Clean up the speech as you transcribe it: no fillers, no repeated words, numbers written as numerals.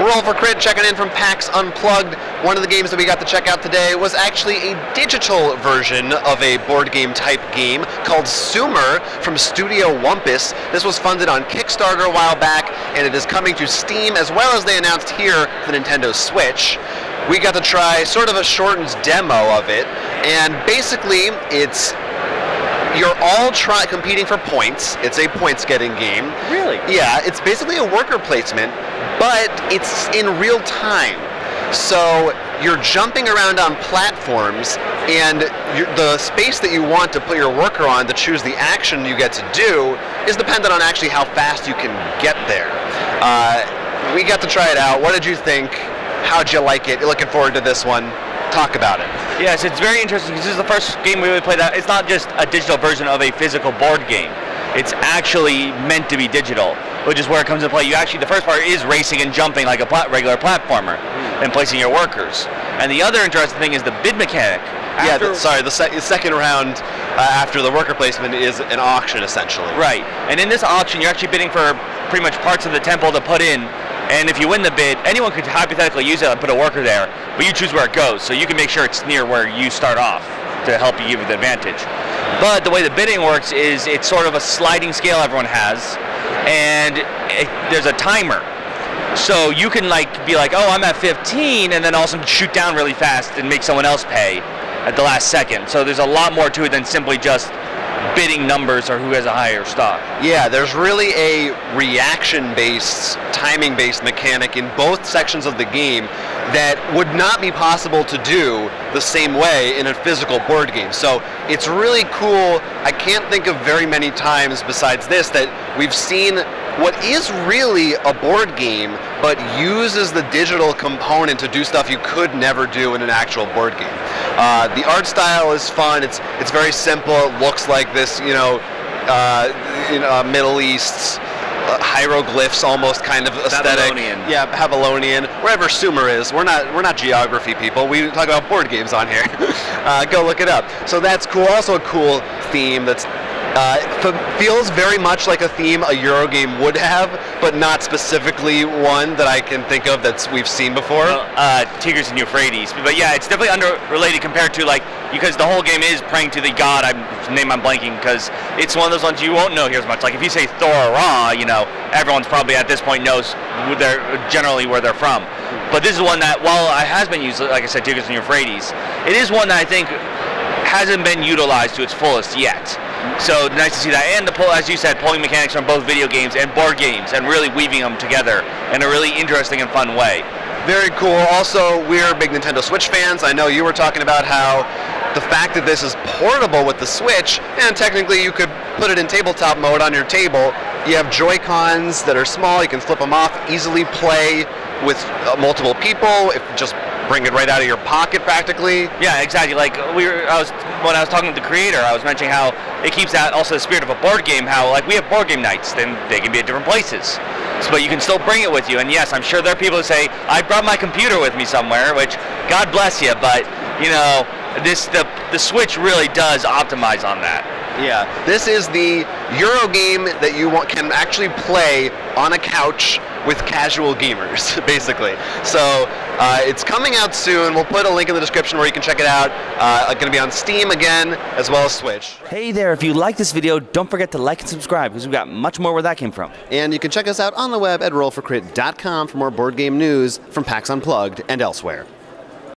Roll for Crit checking in from PAX Unplugged. One of the games that we got to check out today was actually a digital version of a board game type game called Sumer from Studio Wumpus. This was funded on Kickstarter a while back, and it is coming to Steam as well as they announced here for the Nintendo Switch. We got to try sort of a shortened demo of it, and basically you're all competing for points. It's a points-getting game. Really? Yeah, it's basically a worker placement, but it's in real time. So you're jumping around on platforms, and the space that you want to put your worker on to choose the action you get to do is dependent on actually how fast you can get there. We got to try it out. What did you think? How'd you like it? You're looking forward to this one. Talk about it. Yes, it's very interesting because this is the first game we really played out. It's not just a digital version of a physical board game. It's actually meant to be digital, which is where it comes into play. The first part is racing and jumping like a regular platformer and placing your workers. And the other interesting thing is the bid mechanic. The second round after the worker placement is an auction, essentially. Right. And in this auction, you're actually bidding for pretty much parts of the temple to put in. And if you win the bid, anyone could hypothetically use it and put a worker there, but you choose where it goes, so you can make sure it's near where you start off to help you give you the advantage. But the way the bidding works is it's sort of a sliding scale everyone has, and there's a timer. So you can be like, oh, I'm at 15, and then all of a sudden shoot down really fast and make someone else pay at the last second. So there's a lot more to it than simply just bidding numbers or who has a higher stock. Yeah, there's really a reaction-based, timing-based mechanic in both sections of the game that would not be possible to do the same way in a physical board game. So it's really cool. I can't think of very many times besides this that we've seen what is really a board game, but uses the digital component to do stuff you could never do in an actual board game. The art style is fun. It's very simple. It looks like this, Middle East hieroglyphs almost kind of aesthetic. Babylonian. Yeah, Babylonian. Wherever Sumer is, we're not geography people. We talk about board games on here. Go look it up. So that's cool. Also a cool theme that's feels very much like a theme a Euro game would have, but not specifically one that I can think of we've seen before. Well, Tigris and Euphrates. But yeah, it's definitely unrelated compared to because the whole game is praying to the god, name I'm blanking, because it's one of those ones you won't know here as much. Like if you say Thor or Ra, everyone's probably at this point knows generally where they're from. But this is one that, while it has been used, like I said, Tigris and Euphrates, it is one that I think hasn't been utilized to its fullest yet. So nice to see that, and as you said, pulling mechanics from both video games and board games and really weaving them together in a really interesting and fun way. Very cool. Also, we're big Nintendo Switch fans. I know you were talking about how the fact that this is portable with the Switch, and technically you could put it in tabletop mode on your table. You have Joy-Cons that are small, you can flip them off, easily play with multiple people, just bring it right out of your pocket practically. Yeah, exactly. When I was talking with the creator, I was mentioning how it keeps out also the spirit of a board game, how we have board game nights, then they can be at different places. But you can still bring it with you. And yes, I'm sure there are people who say, I brought my computer with me somewhere, which God bless you, but the Switch really does optimize on that. Yeah, this is the Euro game that you can actually play on a couch with casual gamers, basically. So it's coming out soon. We'll put a link in the description where you can check it out. Going to be on Steam again, as well as Switch. Hey there, if you like this video, don't forget to like and subscribe, because we've got much more where that came from. And you can check us out on the web at rollforcrit.com for more board game news from PAX Unplugged and elsewhere.